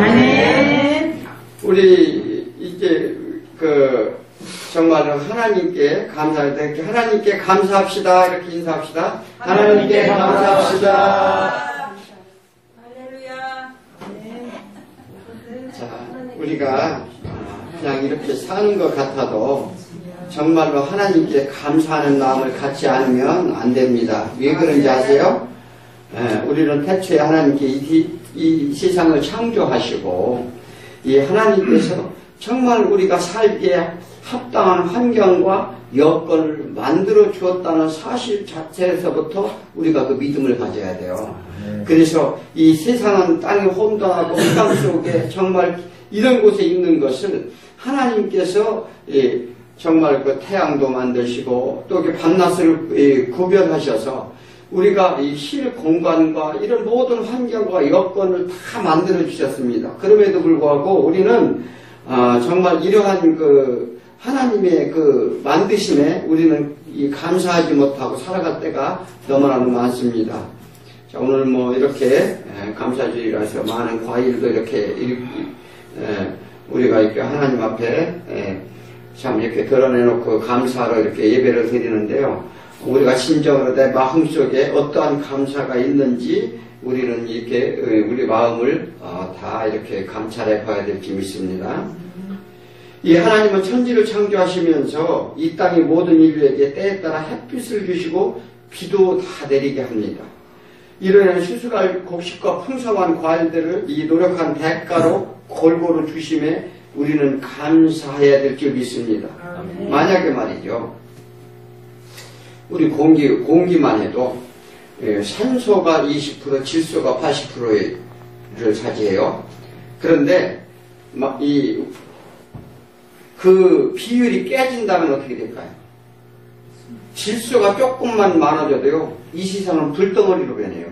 아멘. 우리 이제 정말로 하나님께 감사합니다. 하나님께 감사합시다. 이렇게 인사합시다. 하나님께 감사합시다. 할렐루야. 자, 우리가 그냥 이렇게 사는 것 같아도 정말로 하나님께 감사하는 마음을 갖지 않으면 안 됩니다. 왜 그런지 아세요? 우리는 태초에 하나님께 이 세상을 창조하시고 이 하나님께서 정말 우리가 살기에 합당한 환경과 여건을 만들어 주었다는 사실 자체에서부터 우리가 그 믿음을 가져야 돼요. 그래서 이 세상은 땅이 혼돈하고 이 땅 속에 정말 이런 곳에 있는 것을 하나님께서 정말 그 태양도 만드시고 또 밤낮을 구별하셔서 우리가 이 실 공간과 이런 모든 환경과 여건을 다 만들어 주셨습니다. 그럼에도 불구하고 우리는 정말 이러한 그 하나님의 그 만드심에 우리는 감사하지 못하고 살아갈 때가 너무나도 많습니다. 자, 오늘 뭐 이렇게 감사주일이라서 많은 과일도 이렇게 우리가 이렇게 하나님 앞에 참 이렇게 드러내놓고 감사로 이렇게 예배를 드리는데요. 우리가 진정으로 내 마음속에 어떠한 감사가 있는지 우리는 이렇게 우리 마음을 다 이렇게 감찰해 봐야 될지 믿습니다. 이 하나님은 천지를 창조하시면서 이 땅의 모든 인류에게 때에 따라 햇빛을 주시고 비도 다 내리게 합니다. 이로 인해 수술할 곡식과 풍성한 과일들을 이 노력한 대가로 골고루 주심에 우리는 감사해야 될 줄 믿습니다. 만약에 말이죠. 우리 공기만 해도 산소가 20%, 질소가 80%를 차지해요. 그런데 그 비율이 깨진다면 어떻게 될까요? 질소가 조금만 많아져도요, 이 세상은 불덩어리로 변해요.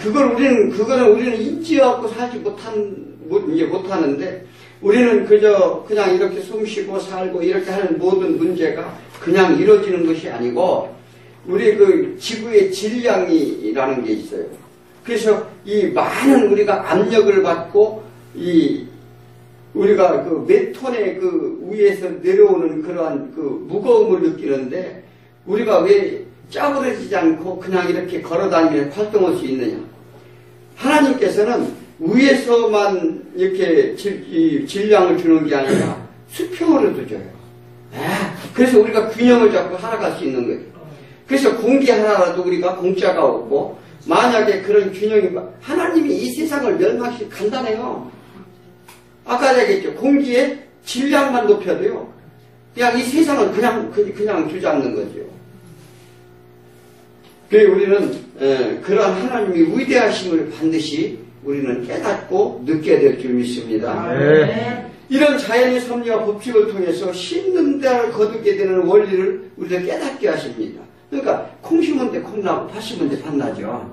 그거는 우리는 인지하고 살지 못하는데, 우리는 그냥 이렇게 숨 쉬고 살고 이렇게 하는 모든 문제가 그냥 이루어지는 것이 아니고, 우리 그 지구의 질량이라는 게 있어요. 그래서 이 많은 우리가 압력을 받고, 우리가 그 몇 톤의 그 위에서 내려오는 그러한 그 무거움을 느끼는데, 우리가 왜 짜부러지지 않고 그냥 이렇게 걸어다니며 활동할 수 있느냐? 하나님께서는 위에서만 이렇게 질량을 주는 게 아니라 수평으로도 줘요. 그래서 우리가 균형을 잡고 살아갈 수 있는 거예요. 그래서 공기 하나라도 우리가 공짜가 없고, 만약에 그런 균형이, 하나님이 이 세상을 멸망시키기 간단해요. 아까 얘기했죠. 공기의 질량만 높여도요, 그냥 이 세상을 그냥 주저앉는 거죠. 그래서 우리는 그러한 하나님의 위대하심을 반드시 우리는 깨닫고 느껴야 될 줄 믿습니다. 이런 자연의 섭리와 법칙을 통해서 심는 데를 거두게 되는 원리를 우리가 깨닫게 하십니다. 그러니까 콩 심은 데 콩나고 팥 심은 데 팥나죠.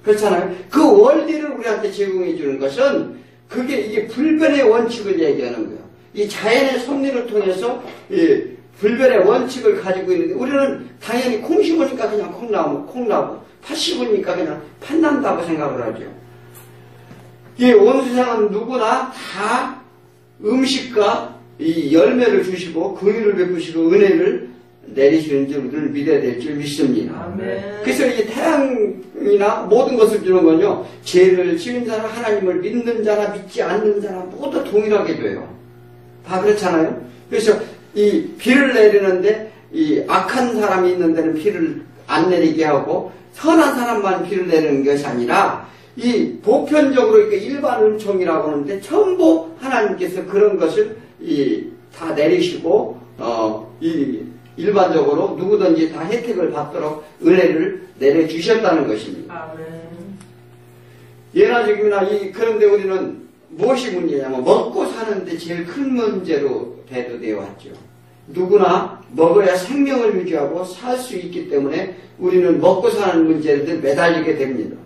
그렇잖아요. 그 원리를 우리한테 제공해 주는 것은 이게 불변의 원칙을 얘기하는 거예요. 이 자연의 섭리를 통해서 이 불변의 원칙을 가지고 있는데, 우리는 당연히 콩 심으니까 그냥 콩나고 팥 심으니까 그냥 팥 난다고 생각을 하죠. 이 온 세상은 누구나 다 음식과 이 열매를 주시고 긍휼을 베푸시고 은혜를 내리시는 줄 우리를 믿어야 될 줄 믿습니다. 아멘. 그래서 이 태양이나 모든 것을 주는 건요, 죄를 지은 자나 하나님을 믿는 자나 믿지 않는 자나 모두 동일하게 돼요. 다 그렇잖아요. 그래서 이 비를 내리는데 이 악한 사람이 있는 데는 비를 안 내리게 하고 선한 사람만 비를 내리는 것이 아니라, 이 보편적으로 이렇게 일반 은총이라고 하는데 전부 하나님께서 그런 것을 다 내리시고 일반적으로 누구든지 다 혜택을 받도록 은혜를 내려주셨다는 것입니다. 예나 지금이나 그런데 우리는 무엇이 문제냐면 먹고 사는데 제일 큰 문제로 대두되어 왔죠. 누구나 먹어야 생명을 유지하고 살 수 있기 때문에 우리는 먹고 사는 문제에 매달리게 됩니다.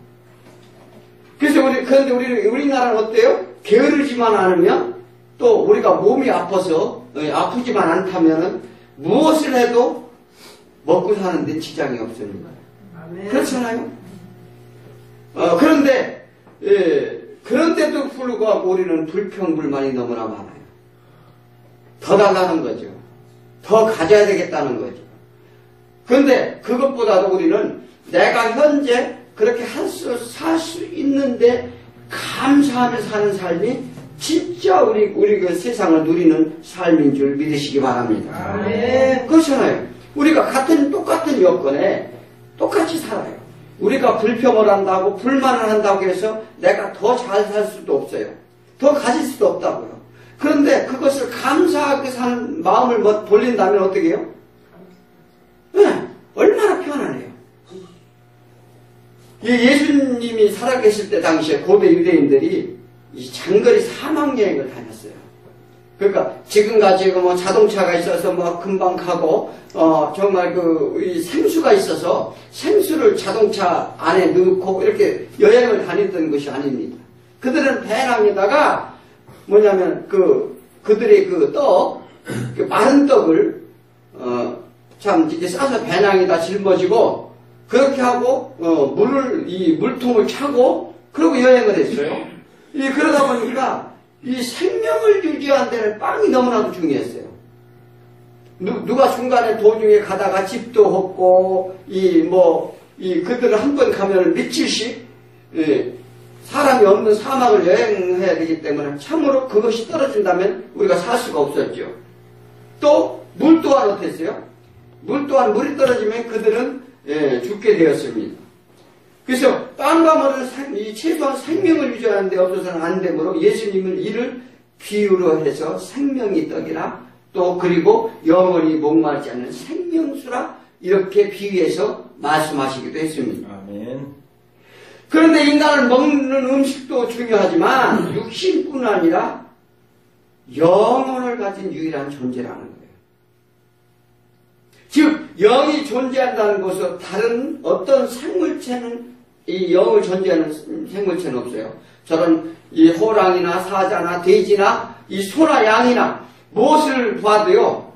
그래서 그런데 우리나라는 어때요? 게으르지만 않으면, 또 우리가 몸이 아프지만 않다면 무엇을 해도 먹고 사는데 지장이 없습니다. 그렇잖아요? 그런데 그런데도 불구하고 우리는 불평불만이 너무나 많아요. 더 달라는 거죠. 더 가져야 되겠다는 거죠. 그런데 그것보다도 우리는 내가 현재 그렇게 살 수 있는데 감사하며 사는 삶이 진짜 우리 그 세상을 누리는 삶인 줄 믿으시기 바랍니다. 네. 그렇잖아요. 우리가 똑같은 여건에 똑같이 살아요. 우리가 불평을 한다고 불만을 한다고 해서 내가 더 잘 살 수도 없어요. 더 가질 수도 없다고요. 그런데 그것을 감사하게 사는 마음을 돌린다면 어떻게 해요? 네, 얼마나 편안해요. 예수님이 살아계실 때 당시에 고대 유대인들이 이 장거리 사막여행을 다녔어요. 그러니까 지금같이 뭐 자동차가 있어서 뭐 금방 가고 정말 이 생수가 있어서 생수를 자동차 안에 넣고 이렇게 여행을 다녔던 것이 아닙니다. 그들은 배낭에다가 뭐냐면 그들의 마른 떡을 참 이렇게 싸서 배낭에다 짊어지고 그렇게 하고 이 물통을 차고 그러고 여행을 했어요. 그러다 보니까 이 생명을 유지하는 데는 빵이 너무나도 중요했어요. 누가 중간에 도중에 가다가 집도 없고 그들은 한 번 가면 며칠씩 사람이 없는 사막을 여행해야 되기 때문에 참으로 그것이 떨어진다면 우리가 살 수가 없었죠. 또 물 또한 어땠어요? 물이 떨어지면 그들은 죽게 되었습니다. 그래서 빵과 물은 최소한 생명을 유지하는 데 없어서는 안 되므로 예수님은 이를 비유로 해서 생명이 떡이라 또 그리고 영원히 목마르지 않는 생명수라 이렇게 비유해서 말씀하시기도 했습니다. 아멘. 그런데 인간을 먹는 음식도 중요하지만 육신뿐 아니라 영혼을 가진 유일한 존재라는 거예요. 즉 영이 존재한다는 것은 다른 어떤 생물체는 이 영을 존재하는 생물체는 없어요. 저런 이 호랑이나 사자나 돼지나 이 소나 양이나 무엇을 봐도요.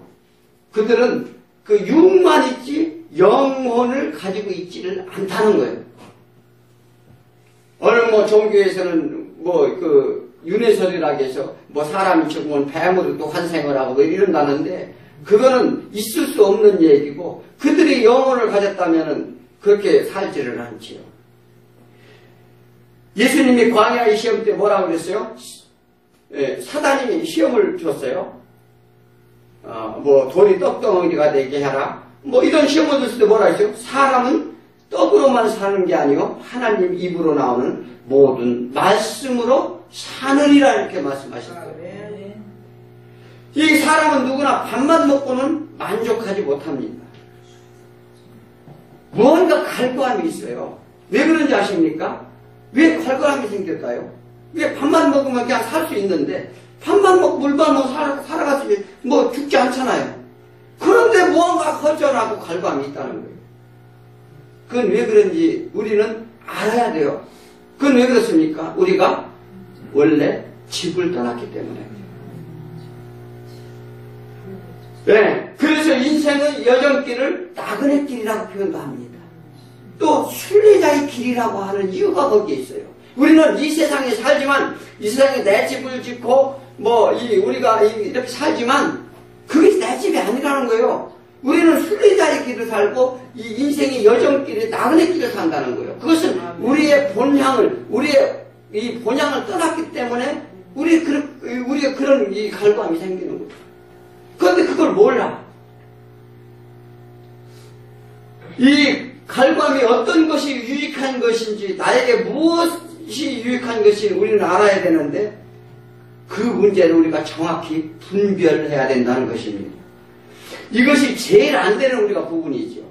그들은 그 육만 있지 영혼을 가지고 있지를 않다는 거예요. 어느 종교에서는 윤회설이라고 해서 사람이 죽으면 뱀으로 또 환생을 하고 이런다는데 그거는 있을 수 없는 얘기고 그들이 영혼을 가졌다면은 그렇게 살지를 않지요. 예수님이 광야의 시험 때 뭐라고 그랬어요? 사단이 시험을 줬어요. 돌이 떡덩어리가 되게 해라. 이런 시험을 줬을 때 뭐라 했어요? 사람은 떡으로만 사는 게 아니요 하나님 입으로 나오는 모든 말씀으로 사느니라 이렇게 말씀하셨어요. 이 사람은 누구나 밥만 먹고는 만족하지 못합니다. 무언가 갈구함이 있어요. 왜 그런지 아십니까? 왜 갈구함이 생길까요? 왜 밥만 먹으면 그냥 살 수 있는데 밥만 먹고 물만 먹고 살아갔으면 죽지 않잖아요. 그런데 무언가 허전하고 갈구함이 있다는 거예요. 그건 왜 그런지 우리는 알아야 돼요. 그건 왜 그렇습니까? 우리가 원래 집을 떠났기 때문에. 네, 그래서 인생의 여정길을 나그네 길이라고 표현도 합니다. 또 순례자의 길이라고 하는 이유가 거기에 있어요. 우리는 이 세상에 살지만 이 세상에 내 집을 짓고 우리가 이렇게 살지만 그게 내 집이 아니라는 거예요. 우리는 순례자의 길을 살고 이 인생의 여정길에 나그네 길을 산다는 거예요. 그것은 우리의 우리의 본향을 떠났기 때문에 우리가 그런 이 갈구함이 생기는 거예요. 그런데 그걸 몰라. 이 갈구함이 어떤 것이 유익한 것인지 나에게 무엇이 유익한 것인지 우리는 알아야 되는데 그 문제를 우리가 정확히 분별해야 된다는 것입니다. 이것이 제일 안 되는 우리가 부분이죠.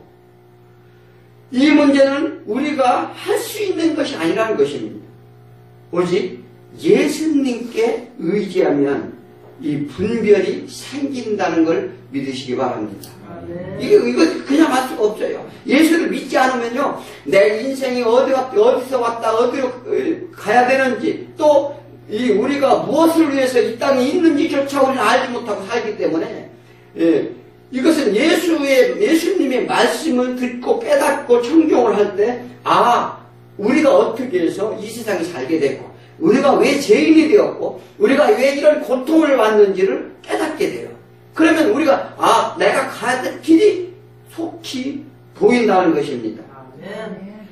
이 문제는 우리가 할 수 있는 것이 아니라는 것입니다. 오직 예수님께 의지하면 이 분별이 생긴다는 걸 믿으시기 바랍니다. 이거 그냥 할 수가 없어요. 예수를 믿지 않으면요, 내 인생이 어디서 왔다 어디로 가야 되는지, 또 우리가 무엇을 위해서 이 땅에 있는지조차 우리는 알지 못하고 살기 때문에, 이것은 예수님의 말씀을 듣고 깨닫고 청종을 할 때, 우리가 어떻게 해서 이 세상에 살게 됐고, 우리가 왜 죄인이 되었고 우리가 왜 이런 고통을 받는지를 깨닫게 돼요. 그러면 우리가 내가 가야 될 길이 속히 보인다는 것입니다.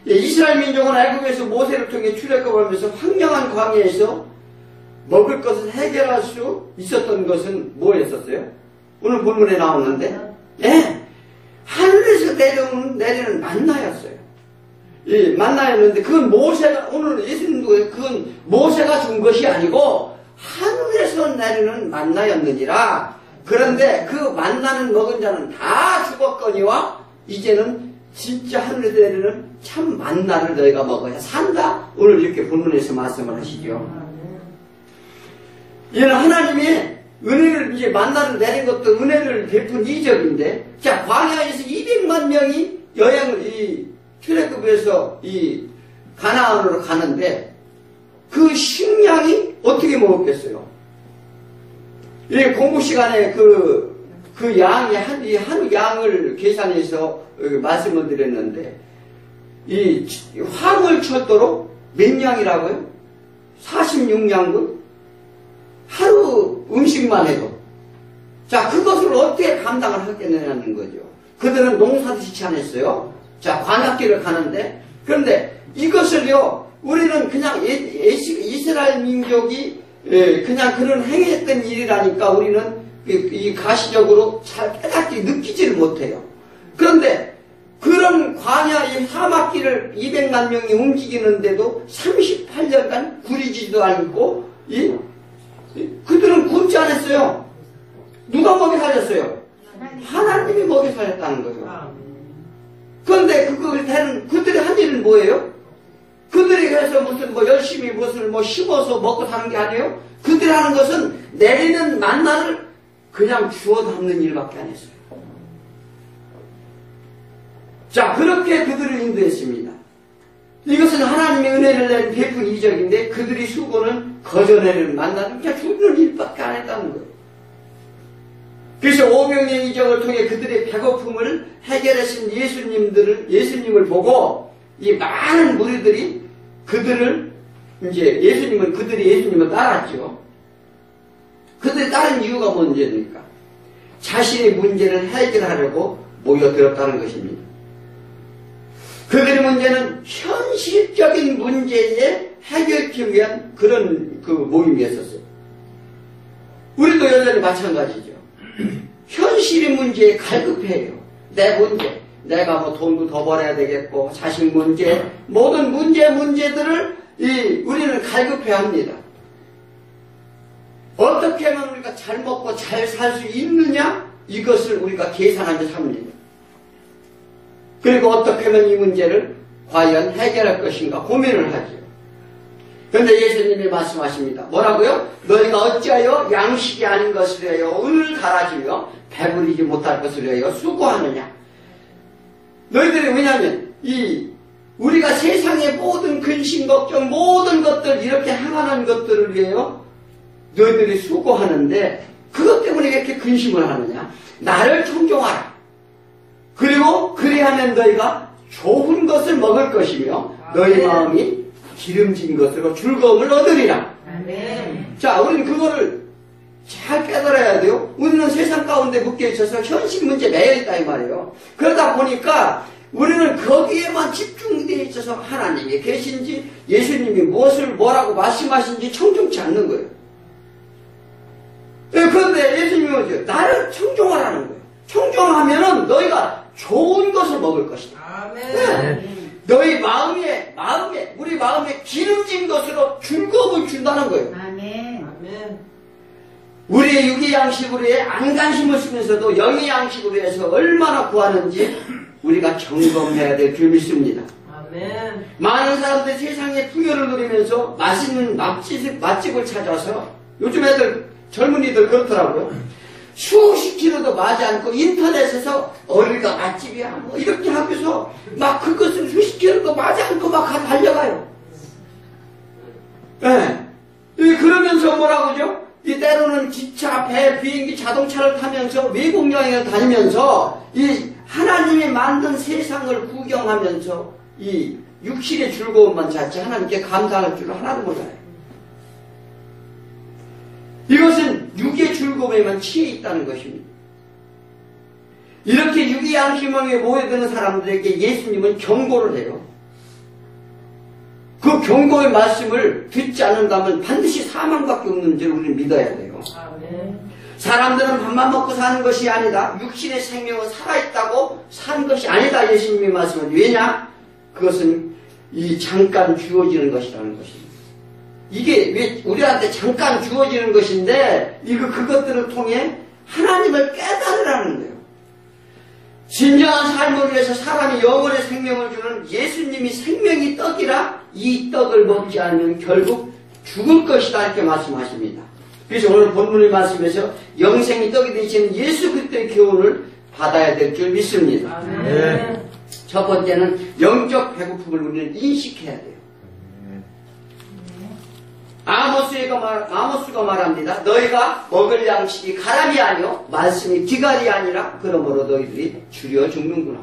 이스라엘 민족은 애굽에서 모세를 통해 출애굽하면서 황량한 광야에서 먹을 것을 해결할 수 있었던 것은 뭐였었어요? 오늘 본문에 나오는데 하늘에서 내리는 만나였어요. 이 만나였는데 그건 모세가 오늘 예수님도 그건 모세가 준 것이 아니고 하늘에서 내리는 만나였느니라. 그런데 그 만나는 먹은 자는 다 죽었거니와 이제는 진짜 하늘에서 내리는 참 만나를 너희가 먹어야 산다. 오늘 이렇게 본문에서 말씀을 하시죠. 이는 하나님의 은혜를 이제 만나를 내린 것도 은혜를 베푼 이적인데, 자 광야에서 200만 명이 여행을 이 출애굽에서 이 가나안으로 가는데 그 식량이 어떻게 먹었겠어요? 이 공부 시간에 그 양이 한 양을 계산해서 말씀을 드렸는데 이 화물철도로 몇 양이라고요? 46양분? 하루 음식만 해도. 자, 그것을 어떻게 감당을 하겠느냐는 거죠. 그들은 농사도 짓지 않았어요. 자, 광야길을 가는데, 그런데 이것을요, 우리는 그냥 이스라엘 민족이 그냥 그런 행했던 일이라니까 우리는 이 가시적으로 잘 깨닫게 느끼지를 못해요. 그런데 그런 광야 이 사막길을 200만 명이 움직이는데도 38년간 구리지도 않고 그들은 굶지 않았어요. 누가 먹여 살렸어요? 하나님이 먹여 살렸다는 거죠. 그런데 그들이 한 일은 뭐예요? 그들이 그래서 무슨 열심히 무엇을 심어서 먹고 사는 게 아니에요? 그들이 하는 것은 내리는 만나를 그냥 주워 담는 일밖에 안 했어요. 자, 그렇게 그들을 인도했습니다. 이것은 하나님의 은혜를 낸 베푼 이적인데 그들이 수고는 거저내는 만나는 그냥 죽는 일밖에 안 했다는 거예요. 그래서 오병이의 이적을 통해 그들의 배고픔을 해결하신 예수님을 보고 이 많은 무리들이 그들이 예수님을 따랐죠. 그들이 따른 이유가 뭔지입니까? 자신의 문제를 해결하려고 모여들었다는 것입니다. 그들의 문제는 현실적인 문제에 해결하기 위한 그런 모임이었었어요. 우리도 여전히 마찬가지죠. 현실의 문제에 갈급해요. 내 문제, 내가 돈도 더 벌어야 되겠고, 자식 문제, 모든 문제들을 우리는 갈급해야 합니다. 어떻게 하면 우리가 잘 먹고 잘 살 수 있느냐? 이것을 우리가 계산하며 삽니다. 그리고 어떻게 하면 이 문제를 과연 해결할 것인가 고민을 하죠. 그런데 예수님이 말씀하십니다. 뭐라고요? 너희가 어찌하여 양식이 아닌 것을 해요? 은을 갈아주며 배부리지 못할 것을 해요? 수고하느냐? 너희들이 왜냐하면 우리가 세상의 모든 근심, 걱정, 모든 것들 이렇게 행하는 것들을 위해요. 너희들이 수고하는데 그것 때문에 이렇게 근심을 하느냐? 나를 청종하라. 그리고 그리하면 너희가 좋은 것을 먹을 것이며 너희 마음이 기름진 것으로 즐거움을 얻으리라. 자, 우리는 그거를 잘 깨달아야 돼요. 우리는 세상 가운데 묶여 있어서 현실 문제에 매여 있다 이 말이에요. 그러다 보니까 우리는 거기에만 집중되어 있어서 하나님이 계신지 예수님이 뭐라고 말씀하신지 청종치 않는 거예요. 그런데 예수님이 뭐죠? 나를 청종하라는 거예요. 청종하면은 너희가 좋은 것을 먹을 것이다. 네. 너희 우리 마음에 기름진 것으로 즐거움을 준다는 거예요. 아멘. 우리의 육의 양식으로 해 안간힘을 쓰면서도 영의 양식으로 해서 얼마나 구하는지 우리가 점검해야 될 줄 믿습니다. 아멘. 많은 사람들이 세상의 풍요를 누리면서 맛있는 맛집을 찾아서 요즘 젊은이들 그렇더라고요. 수십 킬로도 마지 않고 인터넷에서 어디가 맛집이야 이렇게 하면서 막 그것을 수십 킬로도 마지 않고 막 달려가요. 네. 그러면서 뭐라고죠? 때로는 기차, 배, 비행기, 자동차를 타면서 외국 여행을 다니면서 이 하나님이 만든 세상을 구경하면서 이 육신의 즐거움만 찾지 하나님께 감사할 줄 하나도 몰라요. 즐거움에만 취해 있다는 것입니다. 이렇게 유기양심에 모여드는 사람들에게 예수님은 경고를 해요. 그 경고의 말씀을 듣지 않는다면 반드시 사망밖에 없는 줄 우리는 믿어야 돼요. 사람들은 밥만 먹고 사는 것이 아니다. 육신의 생명은 살아있다고 사는 것이 아니다. 예수님의 말씀은. 왜냐? 그것은 이 잠깐 주어지는 것이라는 것입니다. 이게 왜 우리한테 잠깐 주어지는 것인데 그것들을 통해 하나님을 깨달으라는 거예요. 진정한 삶을 위해서 사람이 영원의 생명을 주는 예수님이 생명이 떡이라 이 떡을 먹지 않으면 결국 죽을 것이다 이렇게 말씀하십니다. 그래서 오늘 본문의 말씀에서 영생이 떡이 되시는 예수 그리스도의 교훈을 받아야 될 줄 믿습니다. 네. 첫 번째는 영적 배고픔을 우리는 인식해야 돼요. 아모스가 말합니다. 너희가 먹을 양식이 가람이 아니요 말씀이 기갈이 아니라 그러므로 너희들이 줄여 죽는구나.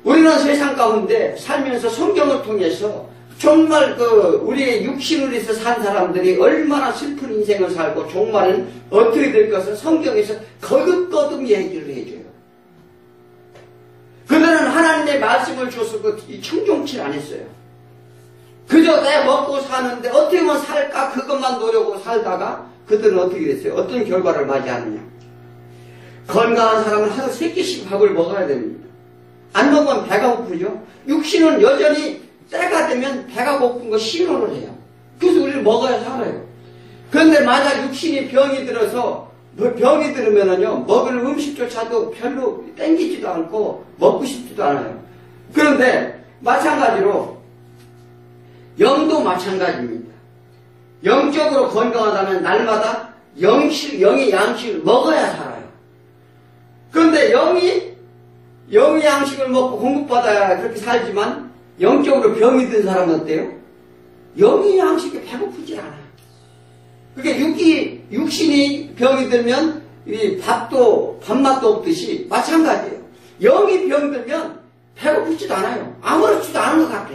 우리는 세상 가운데 살면서 성경을 통해서 정말 우리의 육신으로 해서 산 사람들이 얼마나 슬픈 인생을 살고 종말은 어떻게 될 것을 성경에서 거듭거듭 얘기를 해줘요. 그들은 하나님의 말씀을 줘서 청종치를 안 했어요. 그저 내 먹고 사는데 어떻게 하면 살까 그것만 노려고 살다가 그들은 어떻게 됐어요? 어떤 결과를 맞이하느냐. 건강한 사람은 하루 3끼씩 밥을 먹어야 됩니다. 안 먹으면 배가 고프죠. 육신은 여전히 때가 되면 배가 고픈 거 신호를 해요. 그래서 우리는 먹어야 살아요. 그런데 만약 육신이 병이 들어서 병이 들으면은요 먹을 음식조차도 별로 땡기지도 않고 먹고 싶지도 않아요. 그런데 마찬가지로 영도 마찬가지입니다. 영적으로 건강하다면 날마다 영의 양식을 먹어야 살아요. 그런데 영의 양식을 먹고 공급받아야 그렇게 살지만 영적으로 병이 든 사람은 어때요? 영의 양식에 배고프지 않아요. 그게 육신이 병이 들면 이 밥맛도 없듯이 마찬가지예요. 영이 병들면 배고프지도 않아요. 아무렇지도 않은 것 같아.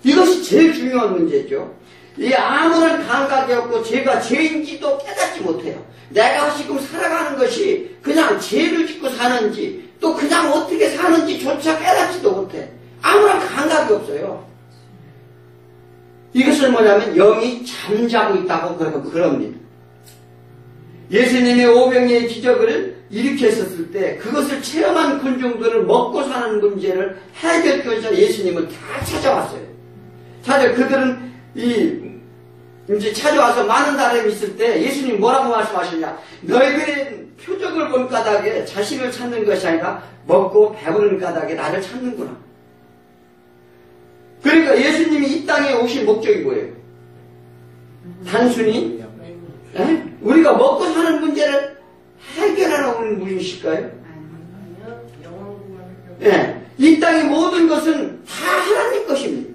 이것이 제일 중요한 문제죠. 이 아무런 감각이 없고 죄가 죄인지도 깨닫지 못해요. 내가 지금 살아가는 것이 그냥 죄를 짓고 사는지 또 그냥 어떻게 사는지조차 깨닫지도 못해. 아무런 감각이 없어요. 이것을 뭐냐면 영이 잠자고 있다고 그럽니다. 예수님의 오병이의 기적을 일으켰었을 때 그것을 체험한 군중들을 먹고 사는 문제를 해결하기 위해서 예수님은 다 찾아왔어요. 그들은 이제 찾아와서 많은 사람이 있을 때 예수님 뭐라고 말씀하시냐. 너희들의 표적을 본 까닭에 자신을 찾는 것이 아니라 먹고 배부른 까닭에 나를 찾는구나. 그러니까 예수님이 이 땅에 오신 목적이 뭐예요? 단순히 우리가 먹고 사는 문제를 해결하라는 분이실까요? 이 땅의 모든 것은 다 하나님 것입니다.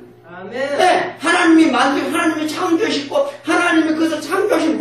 하나님이 만들고 하나님이 창조하시고 하나님이 그것을 창조하신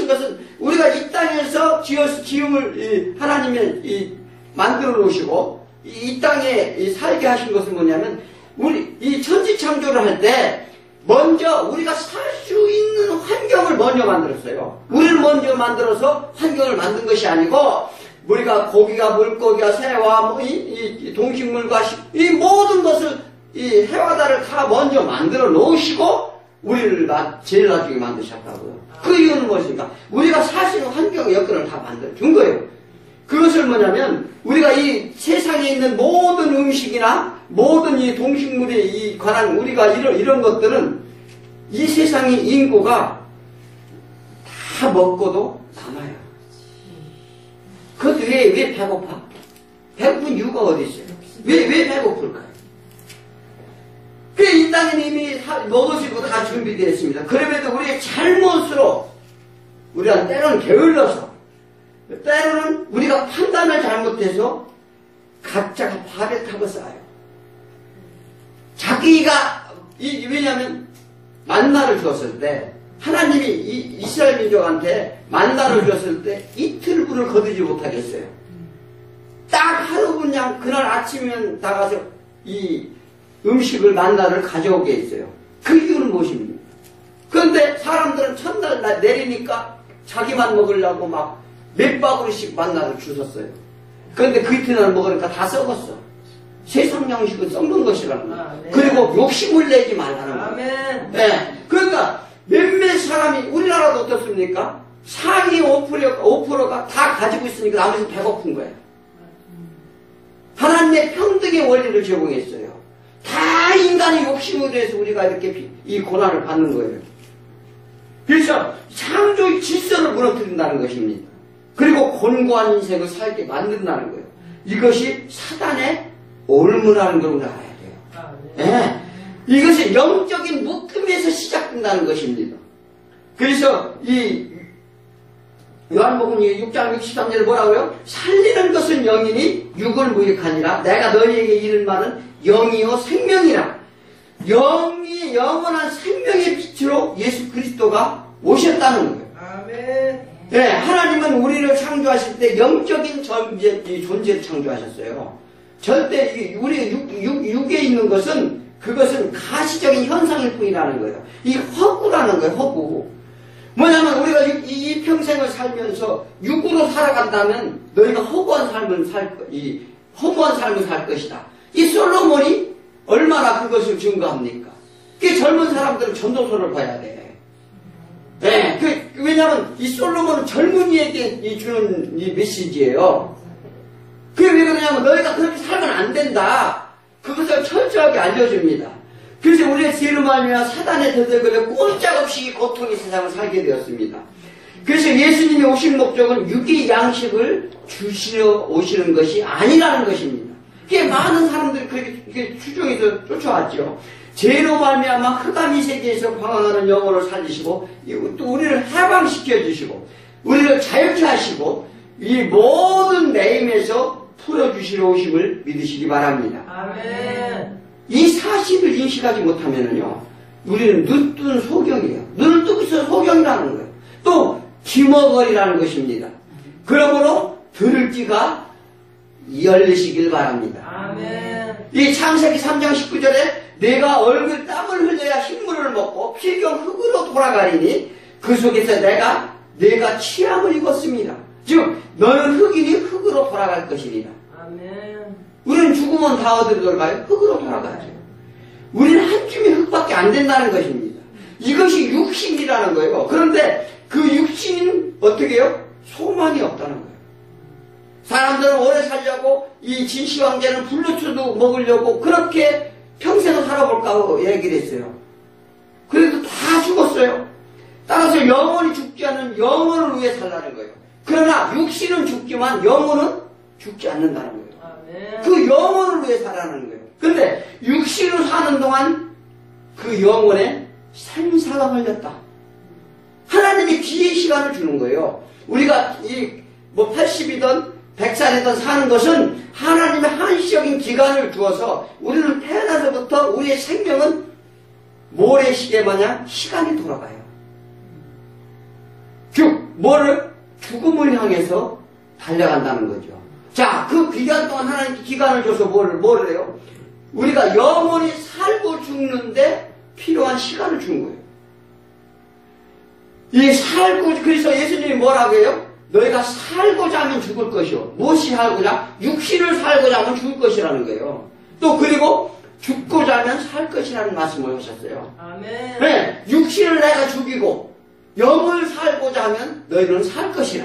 것은 우리가 이 땅에서 지음을 하나님이 만들어 놓으시고 이 땅에 살게 하신 것은 뭐냐면 우리 이 천지 창조를 할 때 먼저 우리가 살 수 있는 환경을 먼저 만들었어요. 우리를 먼저 만들어서 환경을 만든 것이 아니고 우리가 고기가 물고기가 새와 이 동식물과 이 모든 것을 이 해와 달을 다 먼저 만들어 놓으시고 우리를 제일 나중에 만드셨다고요. 그 이유는 무엇입니까? 우리가 살 수 있는 환경의 여건을 다 만들어 준 거예요. 그것을 뭐냐면 우리가 이 세상에 있는 모든 음식이나 모든 이 동식물에 관한 우리가 이런 것들은 이 세상의 인구가 다 먹고도 남아요. 그것도 왜 배고파? 배고픈 이유가 어디 있어요? 왜 배고플까요? 이 땅에는 이미 먹으시고 다 준비되어 있습니다. 그럼에도 우리의 잘못으로 우리가 때로는 게을러서 때로는 우리가 판단을 잘못해서 각자가 발을 타고 쌓아요. 자기가 왜냐하면 만나를 주었을 때 하나님이 이스라엘 민족한테 만나를 주었을 때 이틀분을 거두지 못하겠어요. 딱 하루 그냥 그날 아침이면 나가서 이 음식을 만나를 가져오게 했어요. 그 이유는 무엇입니까? 그런데 사람들은 첫날 내리니까 자기만 먹으려고 막 몇 바구니씩 만나서 주웠어요. 그런데 그 이튿날 먹으니까 다 썩었어. 세상 양식은 썩는 것이라는 거예요. 그리고 욕심을 내지 말라는 거예요. 아멘. 네. 그러니까 몇몇 사람이 우리나라도 어떻습니까? 상위 5%가 다 가지고 있으니까 나머지는 배고픈 거예요. 하나님의 평등의 원리를 제공했어요. 다 인간의 욕심으로 해서 우리가 이렇게 이 고난을 받는 거예요. 그래서 창조의 질서를 무너뜨린다는 것입니다. 그리고 곤고한 인생을 살게 만든다는 거예요. 이것이 사단의 올무라는 걸 우리가 알아야 돼요. 네. 이것은 영적인 묶음에서 시작된다는 것입니다. 그래서 이 요한복음 6장 63절에 뭐라고요? 살리는 것은 영이니 육을 무익하니라. 내가 너희에게 이른 말은 영이요 생명이라. 영이 영원한 생명의 빛으로 예수 그리스도가 오셨다는 거예요. 아멘. 네, 하나님은 우리를 창조하실 때 영적인 존재를 창조하셨어요. 절대 우리 육에 있는 것은 그것은 가시적인 현상일 뿐이라는 거예요. 이 허구라는 거예요. 허구. 뭐냐면 우리가 이 평생을 살면서 육으로 살아간다면 너희가 허무한 삶을 살 것이다. 이 솔로몬이 얼마나 그것을 증거합니까? 그 젊은 사람들은 전도서를 봐야 돼. 네, 왜냐하면 이 솔로몬은 젊은이에게 주는 이 메시지예요. 그게 왜 그러냐면 너희가 그렇게 살면 안 된다. 그것을 철저하게 알려줍니다. 그래서 우리의 죄로 말미암아 사단의 덫에 걸려 꼼짝없이 고통의 세상을 살게 되었습니다. 그래서 예수님이 오신 목적은 육의 양식을 주시러 오시는 것이 아니라는 것입니다. 그게 많은 사람들이 그렇게 추종해서 쫓아왔죠. 죄로 말미암아 흑암의 세계에서 방황하는 영혼을 살리시고 또 우리를 해방시켜 주시고 우리를 자유케 하시고 이 모든 매임에서 풀어주시러 오심을 믿으시기 바랍니다. 아멘. 이 사실을 인식하지 못하면요 우리는 눈뜬 소경이에요. 눈을 뜨고 있어 소경이라는 거예요. 또 기머거리라는 것입니다. 그러므로 들을 귀가 열리시길 바랍니다. 아멘. 이 창세기 3장 19절에 내가 얼굴 땀을 흘려야 흰물을 먹고 필경 흙으로 돌아가리니 그 속에서 내가 취함을 입었습니다. 즉 너는 흙이니 흙으로 돌아갈 것이니라. 아멘. 우리는 죽으면 다 어디로 돌아가요? 흙으로 돌아가죠. 우리는 한 줌의 흙밖에 안 된다는 것입니다. 이것이 육신이라는 거예요. 그런데 그 육신은 어떻게 해요? 소망이 없다는 거예요. 사람들은 오래 살려고 이 진시황제는 블루투도 먹으려고 그렇게 평생을 살아볼까 하고 얘기를 했어요. 그래도 다 죽었어요. 따라서 영혼이 죽지 않는 영혼을 위해 살라는 거예요. 그러나 육신은 죽지만 영혼은 죽지 않는다는 거예요. 아멘. 그 영혼을 위해 살아는 거예요. 그런데 육신으로 사는 동안 그 영혼에 생사가 걸렸다. 하나님이 기회의 시간을 주는 거예요. 우리가 80이든 100살이든 사는 것은 하나님의 한시적인 기간을 두어서 우리는 태어나서부터 우리의 생명은 모래시계 마냥 시간이 돌아가요. 즉 죽음을 향해서 달려간다는 거죠. 자, 그 기간 동안 하나님께 기간을 줘서 뭐를 해요? 우리가 영원히 살고 죽는데 필요한 시간을 준 거예요. 그래서 예수님이 뭐라고 해요? 너희가 살고자 하면 죽을 것이요. 무엇이 살고자? 육신을 살고자 하면 죽을 것이라는 거예요. 또 그리고 죽고자 하면 살 것이라는 말씀을 하셨어요. 아멘. 네, 육신을 내가 죽이고 영을 살고자 하면 너희는 살 것이라.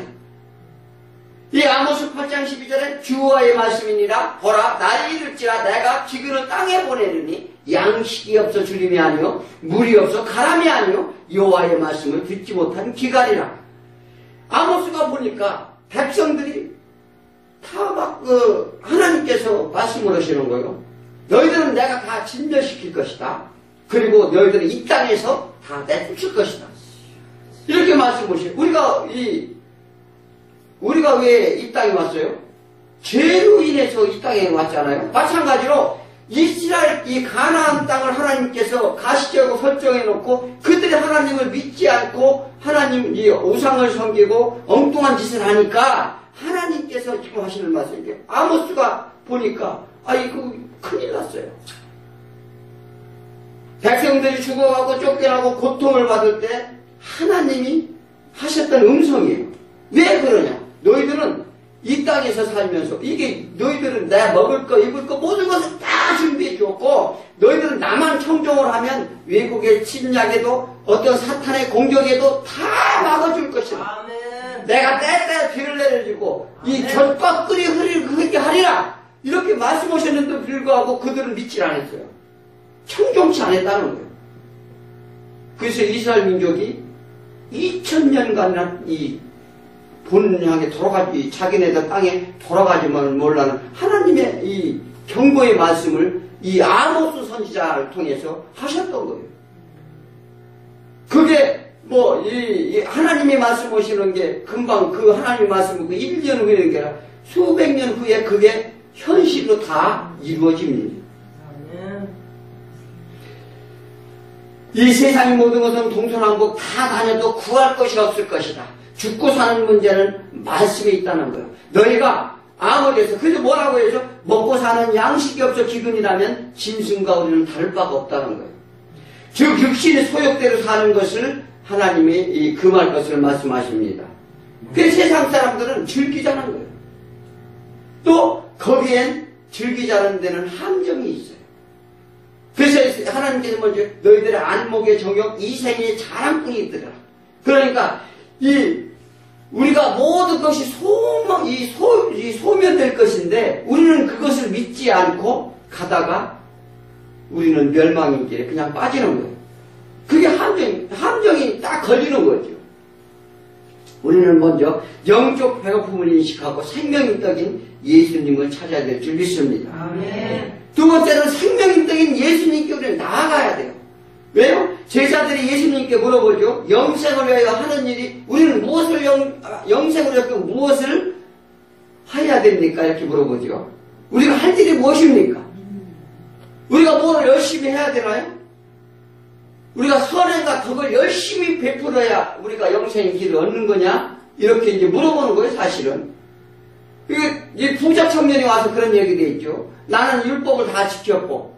이 아모스 8장 12절에 주와의 말씀이니라. 보라 날이 이를지라 내가 지구를 땅에 보내리니 양식이 없어 주림이 아니요 물이 없어 가람이 아니요 여호와의 말씀을 듣지 못한 기갈이라. 아모스가 보니까 백성들이 다 하나님께서 말씀을 하시는 거예요. 너희들은 내가 다 진멸시킬 것이다. 그리고 너희들은 이 땅에서 다 내쫓을 것이다. 이렇게 말씀하시죠. 우리가 왜 이 땅에 왔어요? 죄로 인해서 이 땅에 왔잖아요. 마찬가지로 이스라엘 이 가나안 땅을 하나님께서 가시적으로 설정해 놓고 그들이 하나님을 믿지 않고 하나님 이 우상을 섬기고 엉뚱한 짓을 하니까 하나님께서 지금 하시는 말씀이에요. 아모스가 보니까 이거 큰일 났어요. 백성들이 죽어가고 쫓겨나고 고통을 받을 때 하나님이 하셨던 음성이에요. 왜 그러냐? 너희들은 이 땅에서 살면서 이게 너희들은 내 먹을 거 입을 거 모든 것을 다 준비해 줬고 너희들은 나만 청종을 하면 외국의 침략에도 어떤 사탄의 공격에도 다 막아줄 것이다. 아멘. 내가 때때로 비를 내려주고 이 젖과 끓이 흐르게 하리라 이렇게 말씀하셨는데도 불구하고 그들은 믿질 않았어요. 청종치 않았다는 거예요. 그래서 이스라엘 민족이 2000년간 이 본향에 돌아가지 자기네들 땅에 돌아가지만 몰라는 하나님의 이 경고의 말씀을 이 아모스 선지자를 통해서 하셨던 거예요. 그게 뭐 이 하나님이 말씀하시는 게 금방 그 하나님의 말씀은 그 1년 후에 게 아니라 수백 년 후에 그게 현실로 다 이루어집니다. 아멘. 이 세상의 모든 것은 동서남북 다 다녀도 구할 것이 없을 것이다. 죽고 사는 문제는 말씀에 있다는 거예요. 너희가 아무리 해서 그래서 뭐라고 해서 먹고 사는 양식이 없어 기근이라면 짐승과 우리는 다를 바가 없다는 거예요. 즉 육신의 소욕대로 사는 것을 하나님이 금할 것을 말씀하십니다. 그 세상 사람들은 즐기자는 거예요. 또 거기엔 즐기자는 데는 함정이 있어요. 그래서 하나님께서 먼저 너희들의 안목의 정욕 이생의 자랑꾼이 있더라. 그러니까 우리가 모든 것이 소멸될 것인데 우리는 그것을 믿지 않고 가다가 우리는 멸망인 길에 그냥 빠지는 거예요. 그게 함정이 딱 걸리는 거죠. 우리는 먼저 영적 배고픔을 인식하고 생명의 떡인 예수님을 찾아야 될 줄 믿습니다. 아멘. 두 번째는 생명의 떡인 예수님께 우리는 나아가야 돼요. 왜요? 제자들이 예수님께 물어보죠. 영생을 위하여 하는 일이 우리는 무엇을 영생을 위하여 무엇을 해야 됩니까? 이렇게 물어보죠. 우리가 할 일이 무엇입니까? 우리가 뭘 열심히 해야 되나요? 우리가 선행과 덕을 열심히 베풀어야 우리가 영생의 길을 얻는 거냐? 이렇게 이제 물어보는 거예요, 사실은. 이 부자 청년이 와서 그런 얘기도 있죠. 나는 율법을 다 지켰고,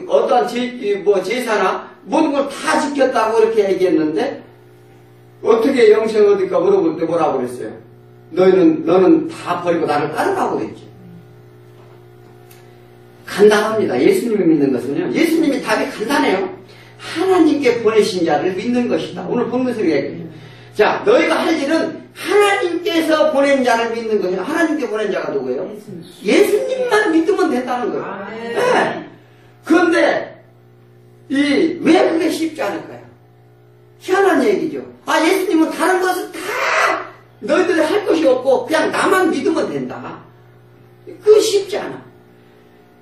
어떠한 제사나 모든 걸 다 지켰다고 이렇게 얘기했는데, 어떻게 영생을 얻을까 물어볼 때 뭐라고 그랬어요? 너는 다 버리고 나를 따르라고 그랬지. 간단합니다. 예수님을 믿는 것은요. 예수님의 답이 간단해요. 하나님께 보내신 자를 믿는 것이다. 오늘 본문에서 얘기해요. 자, 너희가 할 일은 하나님께서 보낸 자를 믿는 거예요. 하나님께 보낸 자가 누구예요? 예수님만 믿으면 된다는 거예요. 네. 그런데 왜 그게 쉽지 않을까요? 희한한 얘기죠. 예수님은 다른 것은 다 너희들이 할 것이 없고 그냥 나만 믿으면 된다. 그거 쉽지 않아.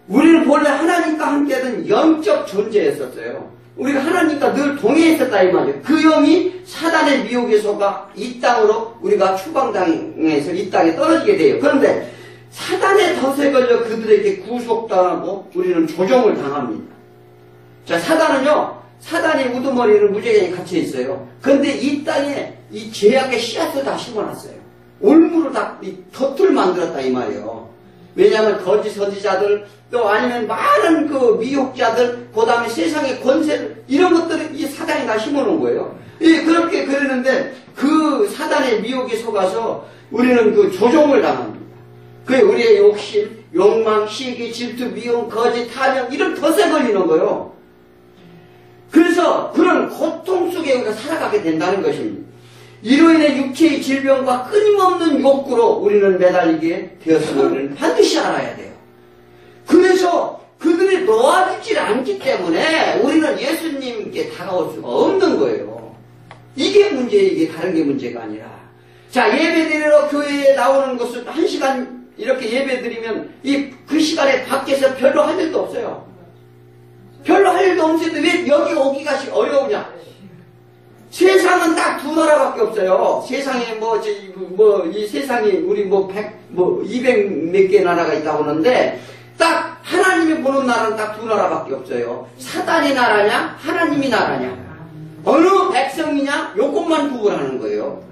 우리는 본래 하나님과 함께하던 영적 존재였었어요. 우리가 하나님과 늘 동해 있었다 이 말이에요. 그 영이 사단의 미혹에 속아 이 땅으로 우리가 추방당해서 이 땅에 떨어지게 돼요. 그런데 사단의 덫에 걸려 그들에게 구속당하고 우리는 조종을 당합니다. 자, 사단이 우두머리는 무지개에 갇혀 있어요. 그런데 이 땅에 이 죄악의 씨앗을 다 심어놨어요. 올무로 다 덫을 만들었다 이 말이에요. 왜냐하면 거짓 선지자들 또 아니면 많은 그 미혹자들 그 다음에 세상의 권세 이런 것들을 이 사단이 다 심어놓은 거예요. 그렇게 그러는데 그 사단의 미혹에 속아서 우리는 그 조종을 당합니다. 그게 우리의 욕심, 욕망, 시기, 질투, 미움, 거짓, 탐욕 이런 덫에 걸리는 거예요. 그래서 그런 고통 속에 우리가 살아가게 된다는 것입니다. 이로 인해 육체의 질병과 끊임없는 욕구로 우리는 매달리게 되었음을 우리는 반드시 알아야 돼요. 그래서 그들이 놓아주질 않기 때문에 우리는 예수님께 다가올 수가 없는 거예요. 이게 문제예요. 이게 다른 게 문제가 아니라. 자, 예배드리러 교회에 나오는 것은 1시간 이렇게 예배드리면 그 시간에 밖에서 별로 할 일도 없어요. 별로 할 일도 없는데 왜 여기 오기가 어려우냐? 세상은 딱 두 나라밖에 없어요. 세상에 이 세상에 우리 200 몇 개 나라가 있다고 하는데 딱 하나님이 보는 나라는 딱 두 나라밖에 없어요. 사단의 나라냐, 하나님이 나라냐. 어느 백성이냐, 요것만 구분하는 거예요.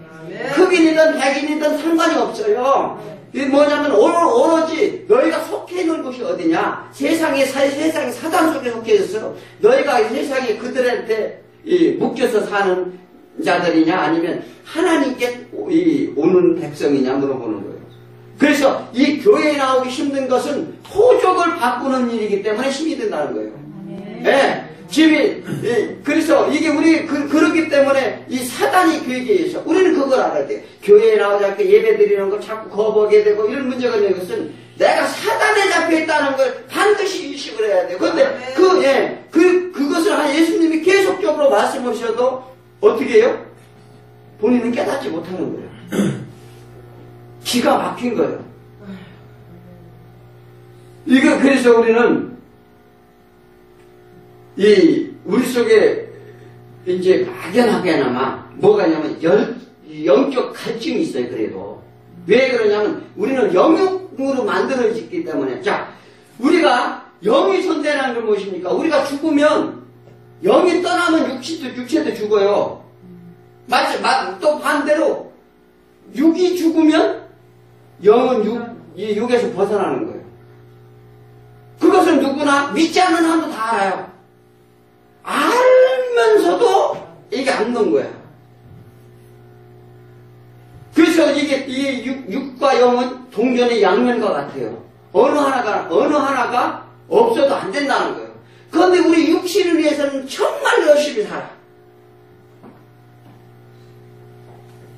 흑인이든 백인이든 상관이 없어요. 이게 뭐냐면 오로지 너희가 속해 있는 곳이 어디냐? 세상에 사단 속에 속해 있어. 너희가 세상에 그들한테 묶여서 사는 자들이냐 아니면 하나님께 오는 백성이냐 물어보는 거예요. 그래서 이 교회에 나오기 힘든 것은 토족을 바꾸는 일이기 때문에 힘이 든다는 거예요. 네. 그래서 이게 우리 그러기 때문에 이 사단이 교회에 있어. 우리는 그걸 알아야 돼. 교회에 나오지 않게 예배 드리는 걸 자꾸 거부하게 되고 이런 문제가 있는 것은 내가 사단에 잡혀 있다는 걸 반드시 인식을 해야 돼요. 그런데 그것을 예수님이 계속적으로 말씀하셔도 어떻게 해요? 본인은 깨닫지 못하는 거예요. 기가 막힌 거예요. 그래서 우리는 우리 속에 이제 막연하게나마 뭐가 있냐면 영적 갈증이 있어요. 그래도 왜 그러냐면 우리는 영육으로 만들어졌기 때문에. 자, 우리가 영이 선대라는 건 무엇입니까? 우리가 죽으면 영이 떠나면 육체도 죽어요. 또 반대로 육이 죽으면 영은 육에서 벗어나는 거예요. 그것은 누구나 믿지 않는 사람도 다 알아요. 알면서도 이게 안 넣은 거야. 그래서 이게 육과 영은 동전의 양면과 같아요. 어느 하나가 없어도 안 된다는 거예요. 그런데 우리 육신을 위해서는 정말 열심히 살아.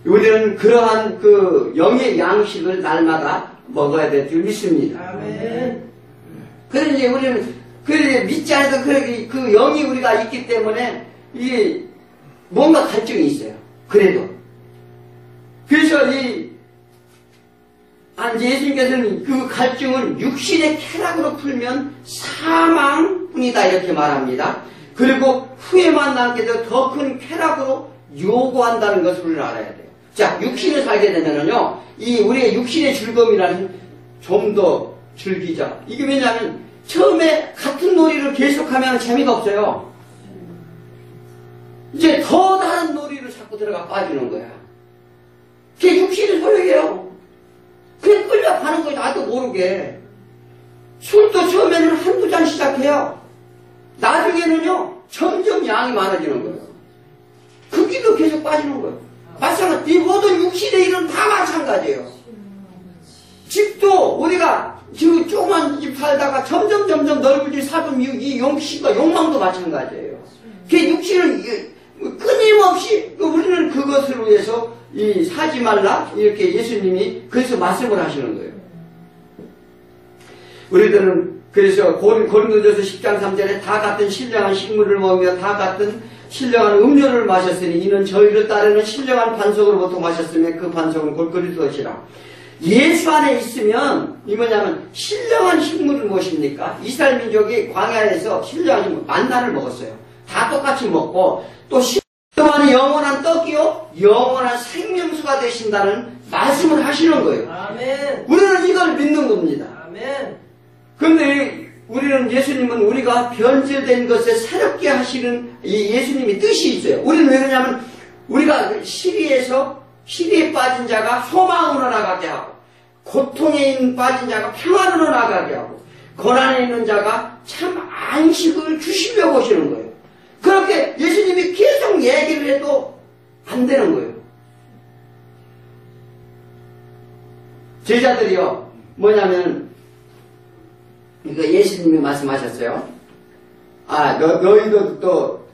우리는 그러한 영의 양식을 날마다 먹어야 될 줄 믿습니다. 아멘. 그러니 우리는 믿지 않아도 그 영이 우리가 있기 때문에 이게 뭔가 갈증이 있어요. 그래도. 그래서 예수님께서는 그 갈증을 육신의 쾌락으로 풀면 사망뿐이다 이렇게 말합니다. 그리고 후에만 남게 되어 더 큰 쾌락으로 요구한다는 것을 우리는 알아야 돼요. 자, 육신을 살게 되면은요, 우리의 육신의 즐거움이라는 좀 더 즐기자. 이게 왜냐하면 처음에 같은 놀이를 계속하면 재미가 없어요. 이제 더 다른 놀이를 자꾸 들어가 빠지는 거야. 그게 육신의 소용이에요. 그게 끌려가는 거지, 나도 모르게. 술도 처음에는 한두 잔 시작해요. 나중에는요, 점점 양이 많아지는 거예요. 그 길로 계속 빠지는 거예요. 마찬가지, 이 모든 육신의 일은 다 마찬가지예요. 집도 우리가 지금 조그만 집 살다가 점점 넓은 집 살면 이 영신과 욕망도 마찬가지예요. 그 육신은 끊임없이 우리는 그것을 위해서 사지 말라 이렇게 예수님이 그래서 말씀을 하시는 거예요. 우리들은 그래서 고린도전서 10장 3절에 다 같은 신령한 식물을 먹으며 다 같은 신령한 음료를 마셨으니 이는 저희를 따르는 신령한 반석으로부터 마셨으며 그 반석은 곧 그리스도시라. 예수 안에 있으면 이 뭐냐면 신령한 식물은 무엇입니까? 이스라엘 민족이 광야에서 신령한 식물 만나를 먹었어요. 다 똑같이 먹고 또 신령한 영원한 떡이요 영원한 생명수가 되신다는 말씀을 하시는 거예요. 아멘. 우리는 이걸 믿는 겁니다. 아멘. 그런데 우리는 예수님은 우리가 변질된 것에 새롭게 하시는 이 예수님이 뜻이 있어요. 우리는 왜 그러냐면 우리가 시리에 빠진 자가 소망으로 나가게 하고 고통에 빠진 자가 평안으로 나가게 하고 고난에 있는 자가 참 안식을 주시려고 오시는 거예요. 그렇게 예수님이 계속 얘기를 해도 안 되는 거예요. 제자들이요 뭐냐면 이거 예수님이 말씀하셨어요. 너희도 또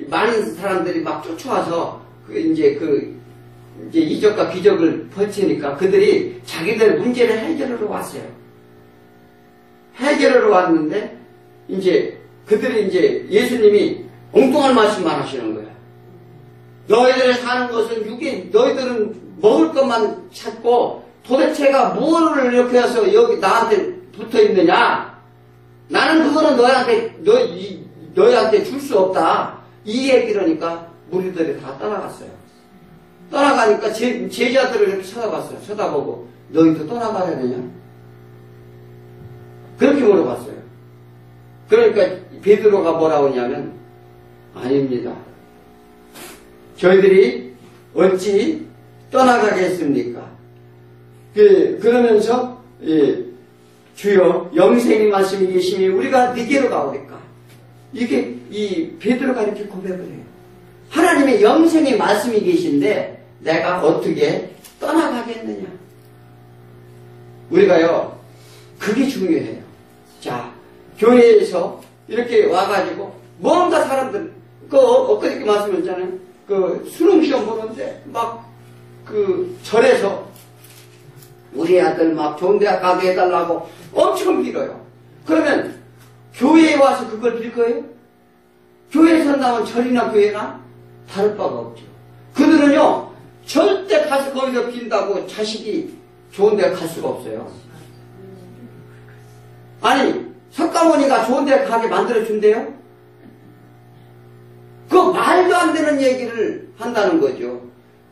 많은 사람들이 막 쫓아와서 이제 이적과 기적을 펼치니까 그들이 자기들 문제를 해결하러 왔어요. 해결하러 왔는데 그들이 예수님이 엉뚱한 말씀만 하시는 거예요. 너희들이 사는 것은 너희들은 먹을 것만 찾고 도대체가 뭐를 이렇게 해서 여기 나한테 붙어 있느냐? 나는 그거는 너희한테 줄 수 없다. 이 얘기를 하니까 무리들이 다 떠나갔어요. 떠나가니까 제자들을 이렇게 쳐다봤어요. 쳐다보고 너희도 떠나가야 되냐? 그렇게 물어봤어요. 그러니까 베드로가 뭐라고 하냐면 아닙니다. 저희들이 어찌 떠나가겠습니까? 그러면서 주여 영생의 말씀이 계시니 우리가 네게로 가오리까. 이게 이 베드로가 이렇게 고백을 해요. 하나님의 영생의 말씀이 계신데 내가 어떻게 떠나가겠느냐. 우리가요 그게 중요해요. 자, 교회에서 이렇게 와가지고 뭔가 사람들 엊그저께 말씀했잖아요. 수능시험 보는데 막 절에서 우리 아들 막 좋은 대학 가게 해달라고 엄청 빌어요. 그러면 교회에 와서 그걸 빌 거예요? 교회에서 나온 절이나 교회나 다를 바가 없죠. 그들은요 절대 가서 거기서 빈다고 자식이 좋은 데 갈 수가 없어요. 아니 석가모니가 좋은 데 가게 만들어준대요? 그 말도 안 되는 얘기를 한다는 거죠.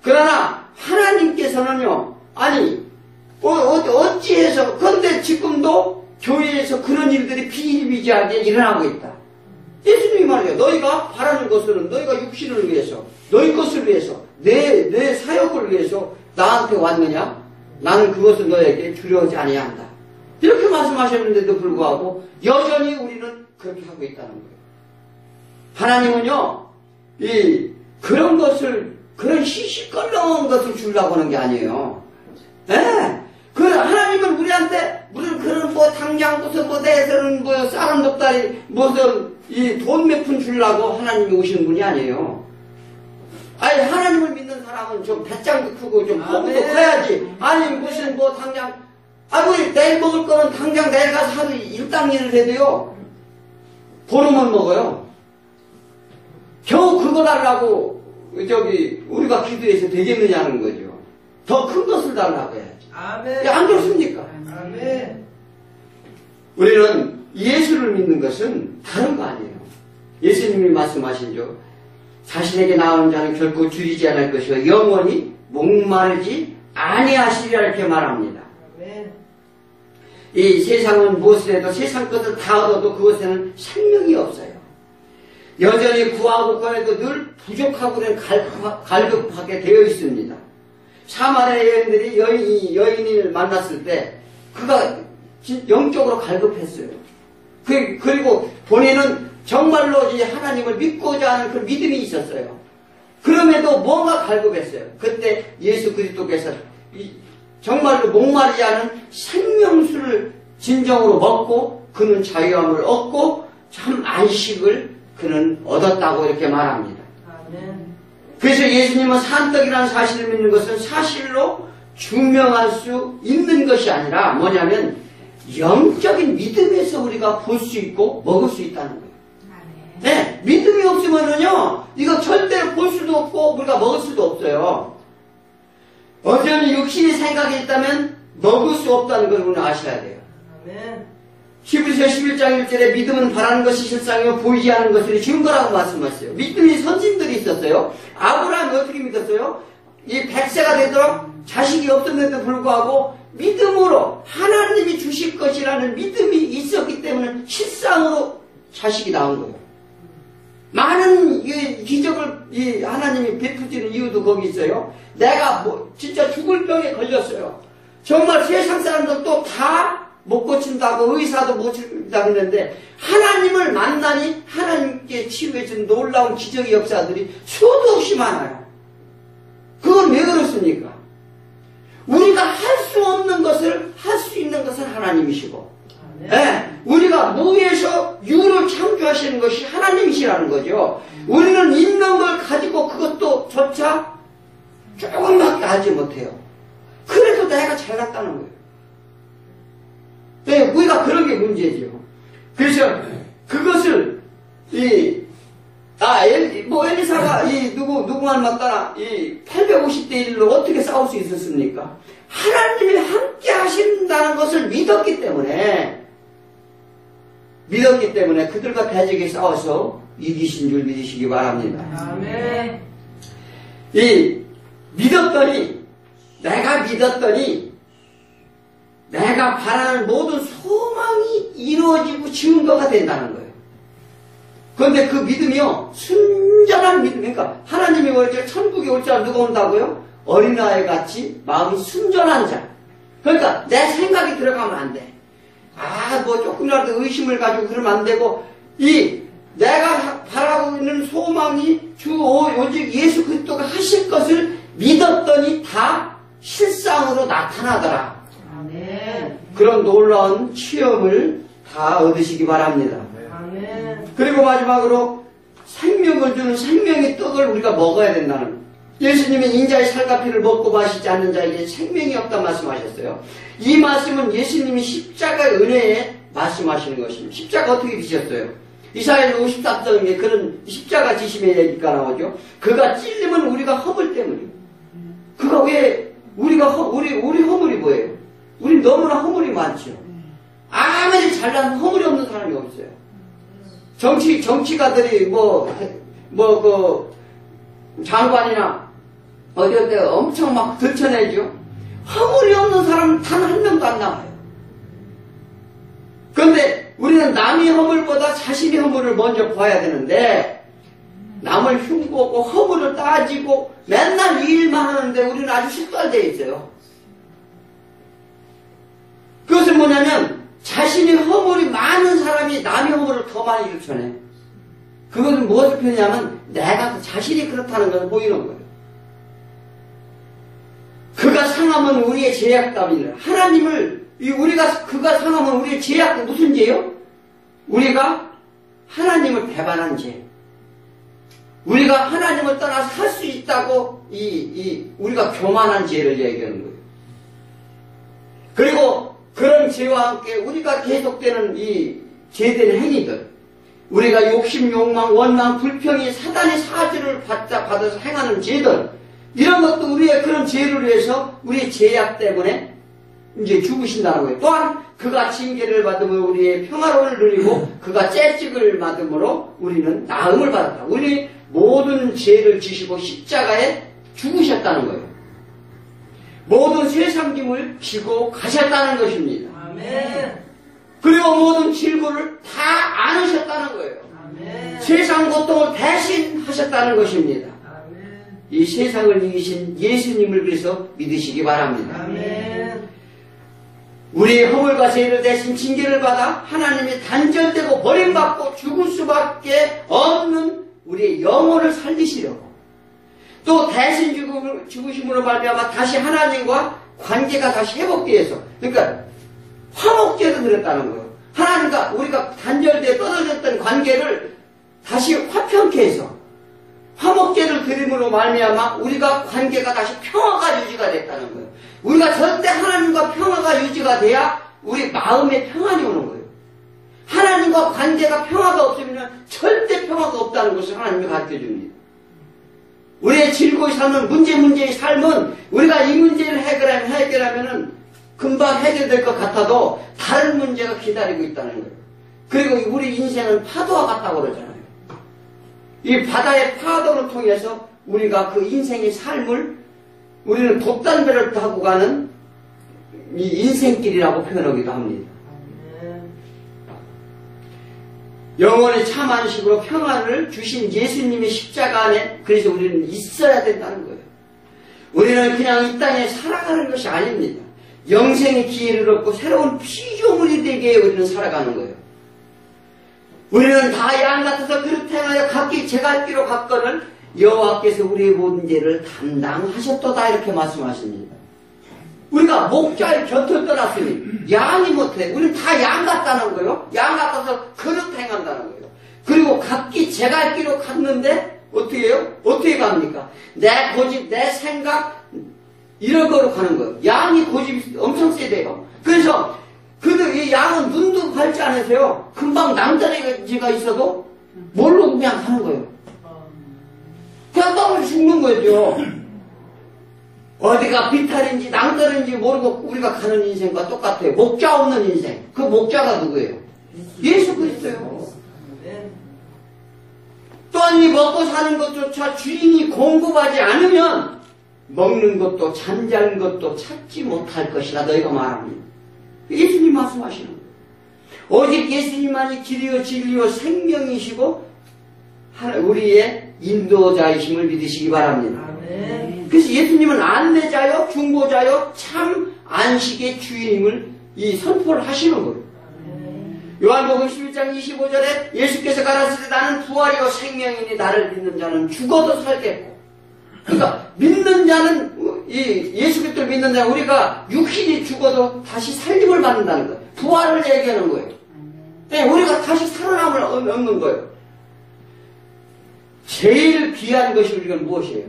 그러나 하나님께서는요 아니 어찌해서 그런데 지금도 교회에서 그런 일들이 비일비재하게 일어나고 있다. 예수님이 말해요. 너희가 바라는 것은 너희가 육신을 위해서 너희 것을 위해서 내 사역을 위해서 나한테 왔느냐? 나는 그것을 너에게 주려하지 아니한다. 이렇게 말씀하셨는데도 불구하고 여전히 우리는 그렇게 하고 있다는 거예요. 하나님은요 그런 것을 그런 시시껄렁한 것을 주려고 하는 게 아니에요. 네. 하나님은 우리한테 무슨 그런 당장 무슨 내서는 쌀은 넉다리 무슨 돈 몇 푼 주려고 하나님이 오시는 분이 아니에요. 아니 하나님을 믿는 사람은 좀 배짱도 크고 좀 폼도 커야지. 아니 무슨 당장 내일 먹을 거는 당장 내일 가서 하루 일당일을 해도요 보름은 먹어요. 겨우 그거 달라고 우리가 기도해서 되겠느냐는 거죠. 더 큰 것을 달라고 해야지. 아멘. 안 좋습니까? 아멘. 우리는 예수를 믿는 것은 다른 거 아니에요. 예수님이 말씀하시죠. 자신에게 나오는 자는 결코 줄이지 않을 것이요 영원히 목마르지 아니하시리라 이렇게 말합니다. 아멘. 이 세상은 무엇을 해도 세상 것을 다 얻어도 그것에는 생명이 없어요. 여전히 구하고 꺼내도 늘 부족하고 갈급하게 되어 있습니다. 사마리아 여인들이 여인을 만났을 때 그가 영적으로 갈급했어요. 그리고 본인은 정말로 이 하나님을 믿고자 하는 그 믿음이 있었어요. 그럼에도 뭔가 갈급했어요. 그때 예수 그리스도께서 정말로 목마르지 않은 생명수를 진정으로 먹고 그는 자유함을 얻고 참 안식을 그는 얻었다고 이렇게 말합니다. 아멘. 그래서 예수님은 산떡이라는 사실을 믿는 것은 사실로 증명할 수 있는 것이 아니라 뭐냐면 영적인 믿음에서 우리가 볼 수 있고 먹을 수 있다는 거예요. 네, 믿음이 없으면은요 이거 절대로 볼 수도 없고 우리가 먹을 수도 없어요. 여전히 육신이 생각이 있다면 먹을 수 없다는 걸 우리는 아셔야 돼요. 아멘. 히브리서 11장 1절에 믿음은 바라는 것이 실상이요 보이지 않는 것을 증거라고 말씀하셨어요. 믿음이 선진들이 있었어요. 아브라함이 어떻게 믿었어요? 이 100세가 되도록 자식이 없었는데도 불구하고 믿음으로 하나님이 주실 것이라는 믿음이 있었기 때문에 실상으로 자식이 나온 거예요. 많은 기적을 하나님이 베푸시는 이유도 거기 있어요. 내가 진짜 죽을 병에 걸렸어요. 정말 세상 사람들도 다 못 고친다고 의사도 못 고친다고 했는데 하나님을 만나니 하나님께 치유해준 놀라운 기적의 역사들이 수도 없이 많아요. 그건 왜 그렇습니까? 우리가 할 수 없는 것을 할 수 있는 것은 하나님이시고 네, 우리가 무에서 유를 창조하시는 것이 하나님이시라는 거죠. 우리는 있는 걸 가지고 그것도 조차 조금밖에 하지 못해요. 그래도 내가 잘났다는 거예요. 네, 우리가 그런 게 문제죠. 그래서 그것을 엘리사가 누구만 맞다나 850대 1로 어떻게 싸울 수 있었습니까? 하나님이 함께 하신다는 것을 믿었기 때문에 그들과 대적에 싸워서 이기신 줄 믿으시기 바랍니다. 아멘. 내가 바라는 모든 소망이 이루어지고 증거가 된다는 거예요. 그런데 그 믿음이요, 순전한 믿음. 그러니까 하나님이 뭐죠? 천국에 올 자 누가 온다고요? 어린아이 같이 마음이 순전한 자. 그러니까 내 생각이 들어가면 안 돼. 뭐 조금이라도 의심을 가지고 그러면 안 되고, 내가 바라고 있는 소망이 오직 예수 그리스도가 하실 것을 믿었더니 다 실상으로 나타나더라. 아멘. 그런 놀라운 체험을 다 얻으시기 바랍니다. 아멘. 그리고 마지막으로 생명을 주는 생명의 떡을 우리가 먹어야 된다는 거예요. 예수님이 인자의 살과 피를 먹고 마시지 않는 자에게 생명이 없다 말씀하셨어요. 이 말씀은 예수님이 십자가의 은혜에 말씀하시는 것입니다. 십자가 어떻게 지셨어요? 이사야서 53장에 그런 십자가 지심의 얘기가 나오죠. 그가 찔리면 우리가 허물 때문이에요. 그가 왜 우리 허물이 뭐예요? 우리 너무나 허물이 많죠. 아무리 잘난 허물이 없는 사람이 없어요. 정치가들이 장관이나 어디 엄청 막 들춰내죠. 허물이 없는 사람은 단 한 명도 안 나와요. 그런데 우리는 남의 허물보다 자신의 허물을 먼저 봐야 되는데, 남을 흉보고 허물을 따지고 맨날 이 일만 하는데 우리는 아주 실발되어 있어요. 그것은 뭐냐면 자신의 허물이 많은 사람이 남의 허물을 더 많이 들춰내. 그것은 무엇을 표현하냐면 내가 자신이 그렇다는 것을 보이는 거예요. 그가 상하면 우리의 죄악감이라. 그가 상하면 우리의 죄악은 무슨 죄요? 우리가 하나님을 배반한 죄. 우리가 하나님을 떠나서 살 수 있다고 우리가 교만한 죄를 얘기하는 거예요. 그리고 그런 죄와 함께 우리가 계속되는 이 죄된 행위들, 우리가 욕심, 욕망, 원망, 불평이 사단의 사주를 받아서 행하는 죄들, 이런 것도 우리의 그런 죄를 위해서 우리의 죄악 때문에 이제 죽으신다는 거예요. 또한 그가 징계를 받으면 우리의 평화로움을 누리고 그가 채찍을 받음으로 우리는 나음을 받았다. 우리 모든 죄를 지시고 십자가에 죽으셨다는 거예요. 모든 세상짐을 지고 가셨다는 것입니다. 아멘. 그리고 모든 질고를 다 안으셨다는 거예요. 아멘. 세상 고통을 대신 하셨다는 것입니다. 아멘. 이 세상을 이기신 예수님을 그래서 믿으시기 바랍니다. 아멘. 우리의 허물과 죄를 대신 징계를 받아 하나님이 단절되고 버림받고 죽을 수밖에 없는 우리의 영혼을 살리시려고, 또 대신 죽으심으로 말미암아 다시 하나님과 관계가 다시 회복되기 위해서, 그러니까 화목제도 드렸다는 거예요. 하나님과 우리가 단절되어 떨어졌던 관계를 다시 화평케 해서 화목제를 드림으로 말미암아 우리가 관계가 다시 평화가 유지가 됐다는 거예요. 우리가 절대 하나님과 평화가 유지가 돼야 우리 마음에 평안이 오는 거예요. 하나님과 관계가 평화가 없으면 절대 평화가 없다는 것을 하나님이 가르쳐줍니다. 우리의 즐거이 삶은 문제의 삶은 우리가 이 문제를 해결하면은 금방 해결될 것 같아도 다른 문제가 기다리고 있다는 거예요. 그리고 우리 인생은 파도와 같다고 그러잖아요. 이 바다의 파도를 통해서 우리가 그 인생의 삶을 우리는 돛단배를 타고 가는 이 인생길이라고 표현하기도 합니다. 영원히 참 안식으로 평안을 주신 예수님의 십자가 안에 그래서 우리는 있어야 된다는 거예요. 우리는 그냥 이 땅에 살아가는 것이 아닙니다. 영생의 기회를 얻고 새로운 피조물이 되게 우리는 살아가는 거예요. 우리는 다 양 같아서 그릇 행하여 각기 제갈 길로 갔거늘 여호와께서 우리의 모든 죄를 담당하셨도다 이렇게 말씀하십니다. 우리가 목자의 곁을 떠났으니 양이 못해. 우리는 다 양 같다는 거예요. 양 같아서 그릇 행한다는 거예요. 그리고 각기 제갈 길로 갔는데 어떻게 해요? 어떻게 갑니까? 내 고집, 내 생각 이런 거로 가는 거예요. 양이 고집이 엄청 세대요. 그래서 이 양은 눈도 밝지 않으세요. 금방 낭떠러지가 있어도 모르고 그냥 가는 거예요. 그냥 떨어져 죽는 거죠. 어디가 비탈인지 낭떠러지인지 모르고 우리가 가는 인생과 똑같아요. 목자 없는 인생. 그 목자가 누구예요? 예수 그리스도예요. 또한 이 먹고 사는 것조차 주인이 공급하지 않으면 먹는 것도 잠자는 것도 찾지 못할 것이라 너희가 말합니다. 예수님 말씀하시는 거예요. 오직 예수님만이 길이요 진리요 생명이시고 우리의 인도자이심을 믿으시기 바랍니다. 아멘. 그래서 예수님은 안내자요 중보자요 참 안식의 주인임을 이 선포를 하시는 거예요. 요한복음 11장 25절에 예수께서 가라사대 나는 부활이요 생명이니 나를 믿는 자는 죽어도 살겠고. 그러니까 믿는 자는 이 예수 그리스도를 믿는 자 우리가 육신이 죽어도 다시 살림을 받는다는 거예요. 부활을 얘기하는 거예요. 네, 우리가 다시 살아남을 얻는 거예요. 제일 귀한 것이 우리가 무엇이에요?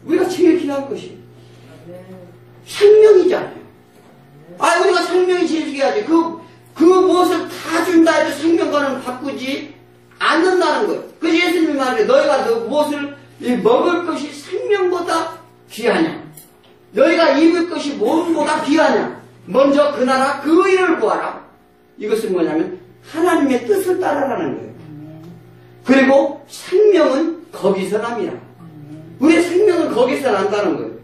우리가 제일 귀한 것이 생명이잖아요. 아, 우리가 생명이 제일 귀하지. 그 무엇을 다 준다 해도 생명과는 바꾸지 않는다는 거예요. 그래서 예수님이 말해요. 너희가 무엇을 먹을 것이 생명보다 귀하냐? 너희가 입을 것이 몸보다 귀하냐? 먼저 그 나라 그 의를 구하라. 이것은 뭐냐면 하나님의 뜻을 따라가는 거예요. 그리고 생명은 거기서 납니다. 우리의 생명은 거기서 난다는 거예요.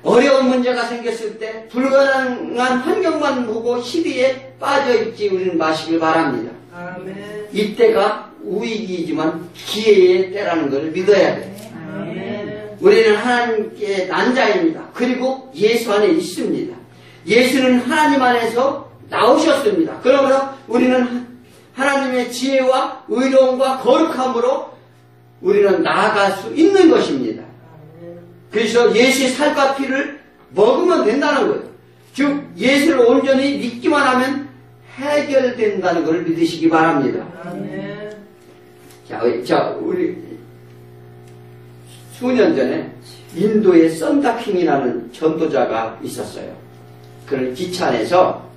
어려운 문제가 생겼을 때 불가능한 환경만 보고 시비에 빠져있지 우리는 마시길 바랍니다. 아멘. 이때가 우위기이지만 기회의 때라는 것을 믿어야 돼요. 아멘. 우리는 하나님께 난 자입니다. 그리고 예수 안에 있습니다. 예수는 하나님 안에서 나오셨습니다. 그러므로 우리는 하나님의 지혜와 의로움과 거룩함으로 우리는 나아갈 수 있는 것입니다. 그래서 예수의 살과 피를 먹으면 된다는 거예요. 즉 예수를 온전히 믿기만 하면 해결된다는 것을 믿으시기 바랍니다. 아멘. 자, 우리 수년 전에 인도의 썬다킹이라는 전도자가 있었어요. 그런 기차 안에서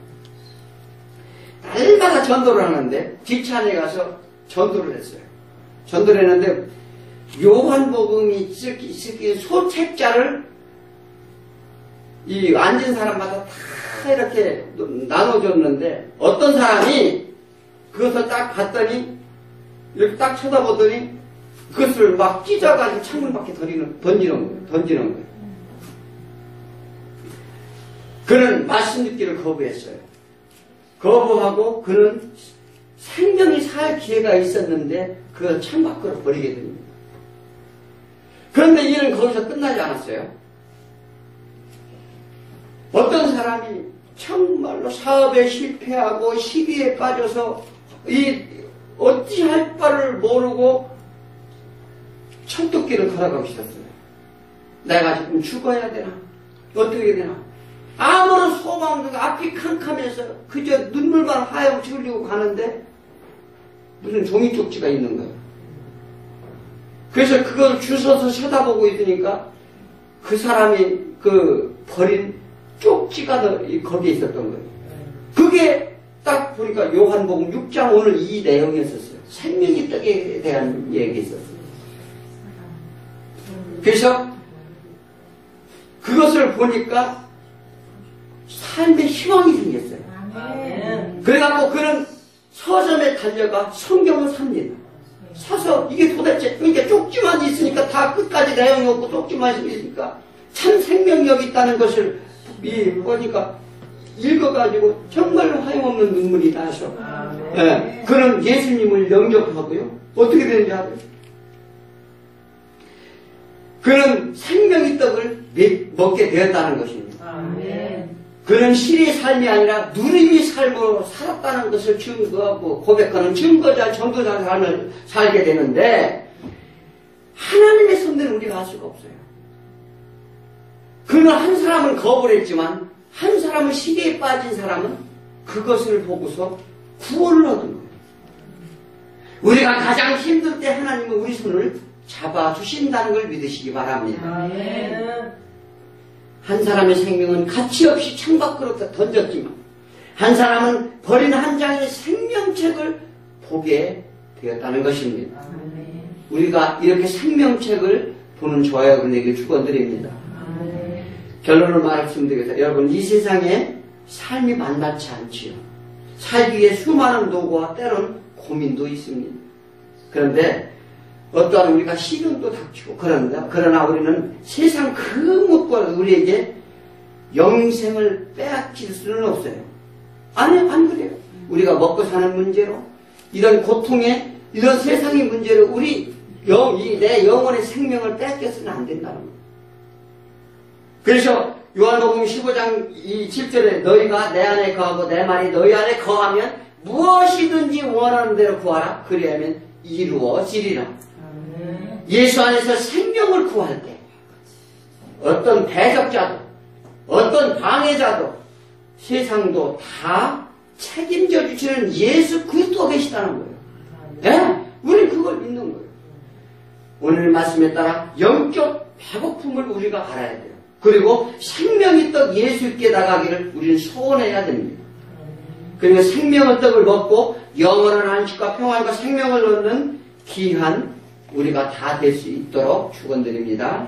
날마다 전도를 하는데 기차 안에 가서 전도를 했어요. 전도를 했는데 요한복음이 쓰기 소책자를 이 앉은 사람마다 다 이렇게 나눠줬는데 어떤 사람이 그것을 딱 봤더니 이렇게 딱 쳐다보더니 그것을 막 찢어가지고 창문 밖에 던지는 거예요. 그는 말씀 듣기를 거부했어요. 거부하고 그는 생명이 살 기회가 있었는데 그걸 창밖으로 버리게 됩니다. 그런데 이는 거기서 끝나지 않았어요. 어떤 사람이 정말로 사업에 실패하고 시비에 빠져서 어찌 할 바를 모르고 천도길을 걸어가고 있었어요. 내가 지금 죽어야 되나? 어떻게 해야 되나? 아무런 소망도 앞이 캄캄해서 그저 눈물만 하염 흘리고 가는데 무슨 종이 쪽지가 있는 거예요. 그래서 그걸 주워서 쳐다보고 있으니까 그 사람이 버린 쪽지가 거기에 있었던 거예요. 그게 딱 보니까 요한복음 6장 오늘 이 내용이었었어요. 생명의 떡에 대한 얘기였었어요. 그래서 그것을 보니까 삶의 희망이 생겼어요. 아멘. 그래갖고 그는 서점에 달려가 성경을 삽니다. 사서 이게 도대체 그러니까 쪽지만 있으니까 다 끝까지 내용이 없고 쪽지만 있으니까 참 생명력이 있다는 것을 보니까 읽어가지고 정말로 하염없는 눈물이 나서 그는 예수님을 영접하고요. 어떻게 되는지 알아요? 그는 생명의 떡을 먹게 되었다는 것입니다. 아멘. 그는 실의 삶이 아니라 누림의 삶으로 살았다는 것을 증거하고 고백하는 증거자, 전도자의 삶을 살게 되는데 하나님의 선대는 우리가 알 수가 없어요. 그는 한 사람은 거부를 했지만 한 사람은 시기에 빠진 사람은 그것을 보고서 구원을 얻은 거예요. 우리가 가장 힘들 때 하나님은 우리 손을 잡아주신다는 걸 믿으시기 바랍니다. 아멘. 한 사람의 생명은 가치 없이 창밖으로 던졌지만 한 사람은 버린 한 장의 생명책을 보게 되었다는 것입니다. 아멘. 우리가 이렇게 생명책을 보는 저와 여러분에게 축원드립니다. 아멘. 결론을 말씀드리겠습니다. 여러분, 이 세상에 삶이 만만치 않지요. 살기 위해 수많은 노고와 때로는 고민도 있습니다. 그런데 어떠한 우리가 시련도 닥치고 그러나 우리는 세상 그 무엇보다 우리에게 영생을 빼앗길 수는 없어요. 안 그래요. 우리가 먹고 사는 문제로 이런 고통에 이런 세상의 문제로 내 영혼의 생명을 뺏겨서는 안 된다는 거예요. 그래서 요한복음 15장 7절에 너희가 내 안에 거하고 내 말이 너희 안에 거하면 무엇이든지 원하는 대로 구하라. 그리하면 이루어지리라. 아멘. 예수 안에서 생명을 구할 때 어떤 대적자도 어떤 방해자도 세상도 다 책임져 주시는 예수 그리스도가 계시다는 거예요. 예? 우리는 그걸 믿는 거예요. 오늘 말씀에 따라 영적 배고픔을 우리가 알아야 돼요. 그리고 생명의 떡 예수께 나가기를 우리는 소원해야 됩니다. 그러니까 생명의 떡을 먹고 영원한 안식과 평안과 생명을 얻는 귀한 우리가 다 될 수 있도록 축원드립니다.